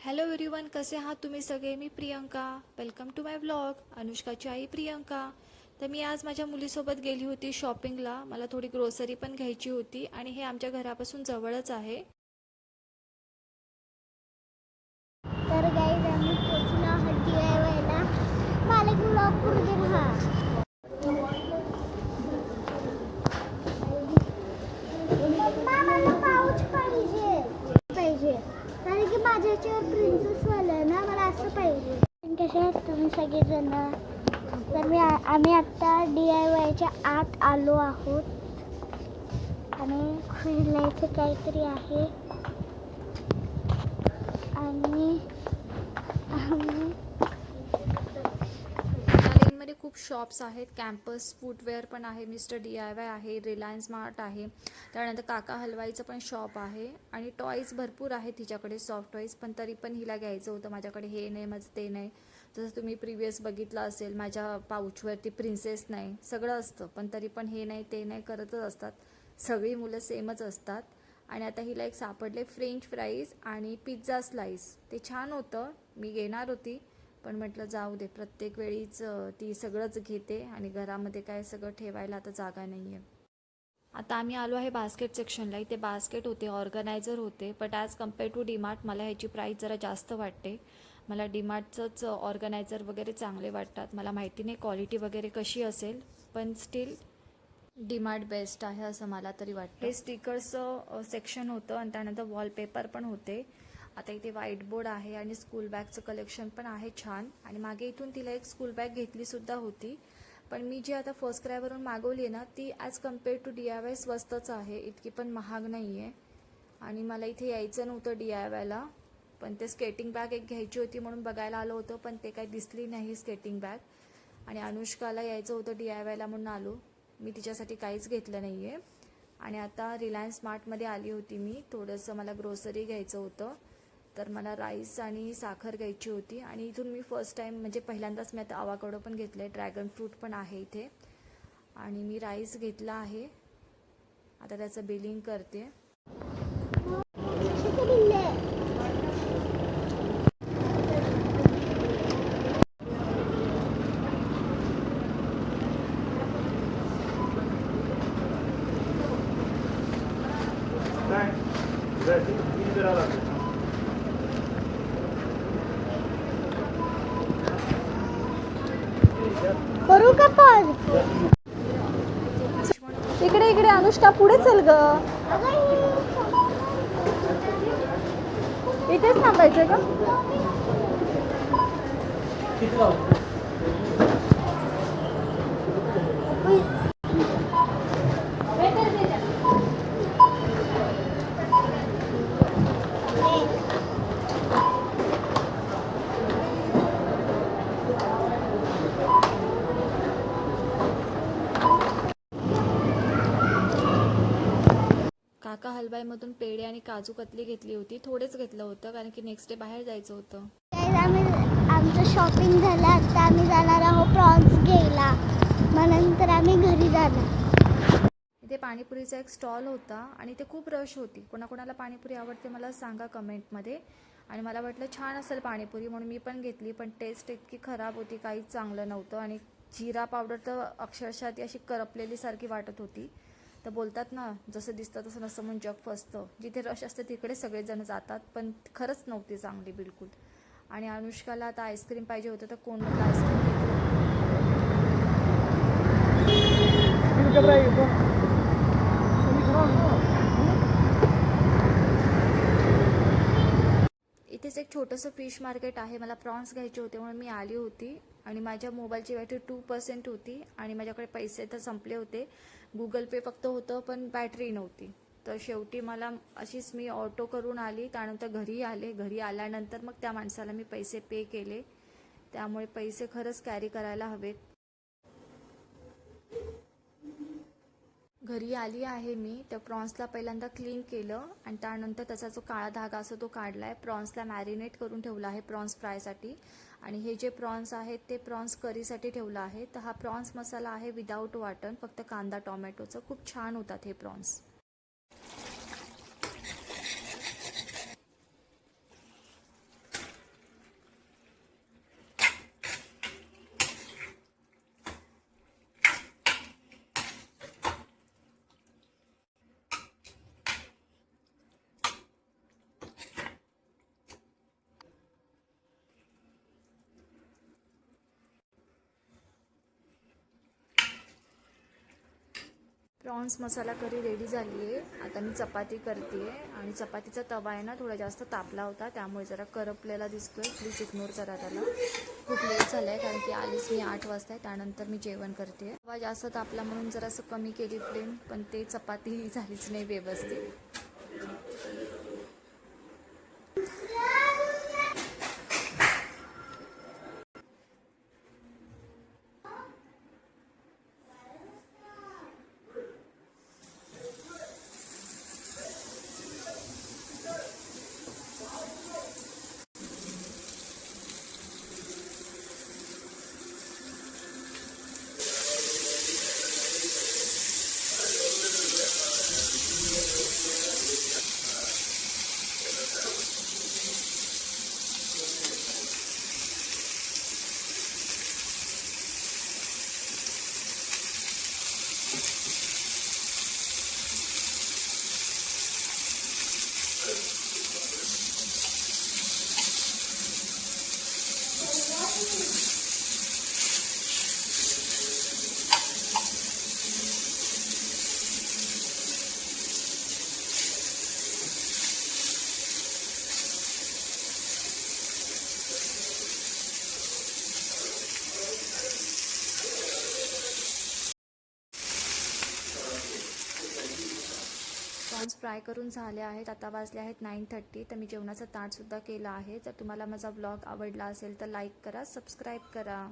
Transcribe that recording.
Hello everyone, कसे आहात तुम्ही सगळे. मी Priyanka. Welcome to my vlog. अनुष्काची आई प्रियंका. तर मी आज माझ्या मुलीसोबत गेली होती शॉपिंगला. मला थोडी ग्रोसरी पण घ्यायची होती आणि हे आमच्या घरापासून जवळच आहे. तर गाईज आम्ही पोचलो आहोत DIYला. मला एक व्लॉग करू दे ना. पप्पा मला पाऊच पाहिजे कारण की माझ्या याच्यावर प्रिन्सेस वाला आहे ना, मला असं पाहिजे. कसे आहात तुम्ही सगळेजण. तर आम्ही आत्ता DIYच्या आत आलो आहोत आणि खेळायचं काहीतरी आहे आणि मध्ये खूप शॉप्स आहेत. कॅम्पस फूटवेअर पण आहे, मिस्टर DIY आहे, रिलायन्स स्मार्ट आहे, त्यानंतर काका हलवाईचं पण शॉप आहे आणि टॉईज भरपूर आहेत तिच्याकडे, सॉफ्ट टॉईज. पण तरी पण हिला घ्यायचं होतं. माझ्याकडे हे नाही, माझं ते नाही. जसं तुम्ही प्रिव्हियस बघितलं असेल, माझ्या पाऊचवरती प्रिन्सेस नाही, सगळं असतं, पण तरी पण हे नाही ते नाही करतच असतात. सगळी मुलं सेमच असतात. आणि आता हिला एक सापडले फ्रेंच फ्राईज आणि पिझ्झा स्लाईस. ते छान होतं, मी घेणार होती पण म्हटलं जाऊ दे, प्रत्येक वेळीच ती सगळंच घेते आणि घरामध्ये काय सगळं ठेवायला आता जागा नाही आहे. आता आम्ही आलो आहे बास्केट सेक्शनला. इथे बास्केट होते, ऑर्गनायझर होते, but as compare to DMart मला ह्याची प्राईस जरा जास्त वाटते. मला डीमार्टचंच ऑर्गनायझर वगैरे चांगले वाटतात. मला माहिती नाही क्वालिटी वगैरे कशी असेल, पण स्टील डीमार्ट बेस्ट आहे असं मला तरी वाटतं. हे स्टिकर्सचं सेक्शन होतं आणि त्यानंतर वॉलपेपर पण होते. आता इथे व्हाईट बोर्ड आहे आणि स्कूल बॅगचं कलेक्शन पण आहे छान. आणि मागे इथून तिला एक स्कूल बॅग घेतलीसुद्धा होती. पण मी जी आता फर्स्ट क्रायवरून मागवली आहे ना, ती ॲज कम्पेअर टू DIY स्वस्तच आहे, इतकी पण महाग नाही आहे. आणि मला इथे यायचं नव्हतं DIYला, पण ते स्केटिंग बॅग एक घ्यायची होती म्हणून बघायला आलो होतो, पण ते काही दिसली नाही स्केटिंग बॅग. आणि अनुष्काला यायचं होतं DIYला म्हणून आलो. मी तिच्यासाठी काहीच घेतलं नाही आहे. आणि आता रिलायन्स स्मार्टमध्ये आली होती मी. थोडंसं मला ग्रोसरी घ्यायचं होतं, तर मला राईस आणि साखर घ्यायची होती. आणि इथून मी फर्स्ट टाईम म्हणजे पहिल्यांदाच मी आता आवाकाडो पण घेतलं आहे, ड्रॅगन फ्रूट पण आहे इथे. आणि मी राईस घेतला आहे. आता त्याचं बिलिंग करते. करू का पॉज. इकडे इकडे अनुष्का, पुढे चल ग. इथेच थांबायचं का. काका हलवाईमधून पेढे आणि काजू कतली घेतली होती. थोडेच घेतलं होतं कारण की नेक्स्ट डे बाहेर जायचं होतं. आमचं शॉपिंग झालं. आता आम्ही जाणार आहोत प्रॉन्स घ्यायला, मग नंतर आम्ही घरी जाणार. इथे पाणीपुरीचा एक स्टॉल होता आणि ते खूप रश होती. कोणाकोणाला पाणीपुरी आवडते मला सांगा कमेंटमध्ये. आणि मला वाटलं छान असेल पाणीपुरी म्हणून मी पण घेतली, पण टेस्ट इतकी खराब होती, काहीच चांगलं नव्हतं. आणि जिरा पावडर तर अक्षरशः ती अशी करपलेली सारखी वाटत होती. तर बोलतात ना, जसं दिसतं तसं नसतं म्हणून जग फसतं. जिथे रश असते तिकडे सगळेजण जातात, पण खरंच नव्हती चांगली बिलकुल. आणि अनुष्काला आता आईस्क्रीम पाहिजे होतं, तर कोण म्हटलं आईस्क्रीम घेतली. इथेच एक छोटंसं फिश मार्केट आहे. मला प्रॉन्स घ्यायचे होते म्हणून मी आली होती. आणि माझ्या मोबाईलची बॅटरी 2% होती आणि माझ्याकडे पैसे तर संपले होते. गुगल पे फक्त होतं पण बॅटरी नव्हती. तर शेवटी मला अशीच मी ऑटो करून आली. त्यानंतर घरी आले. घरी आल्यानंतर मग त्या माणसाला मी पैसे पे केले. त्यामुळे पैसे खरंच कॅरी करायला हवेत. घरी आली आहे मी. तर प्रॉन्सला पहिल्यांदा क्लीन केलं आणि त्यानंतर त्याचा जो काळा धागा असतो तो काढला आहे. प्रॉन्सला मॅरिनेट करून ठेवला आहे प्रॉन्स फ्रायसाठी. आणि हे जे प्रॉन्स आहेत ते प्रॉन्स करीसाठी ठेवलं आहे. तर हा प्रॉन्स मसाला आहे विदाऊट वाटण, फक्त कांदा टोमॅटोचं. खूप छान होतात हे प्रॉन्स. प्रॉन्स मसाला करी रेडी झाली आहे. आता मी चपाती करते आहे आणि चपातीचा तवा आहे ना थोडा जास्त तापला होता, त्यामुळे जरा करपलेला दिसतोय. प्लीज इग्नोर करा त्याला. खूप लेट झालं आहे कारण की आलीच मी 8 वाजता आहे, त्यानंतर मी जेवण करते. तवा जास्त तापला म्हणून जरासं कमी केली फ्लेम, पण ते चपाती झालीच नाही व्यवस्थित. प्रॉन्स फ्राय करून झाले आहेत. आता वाजले आहेत 9:30. तर मी जेवणाचं ताटसुद्धा केलं आहे. जर तुम्हाला माझा व्लॉग आवडला असेल तर लाईक करा, सबस्क्राईब करा.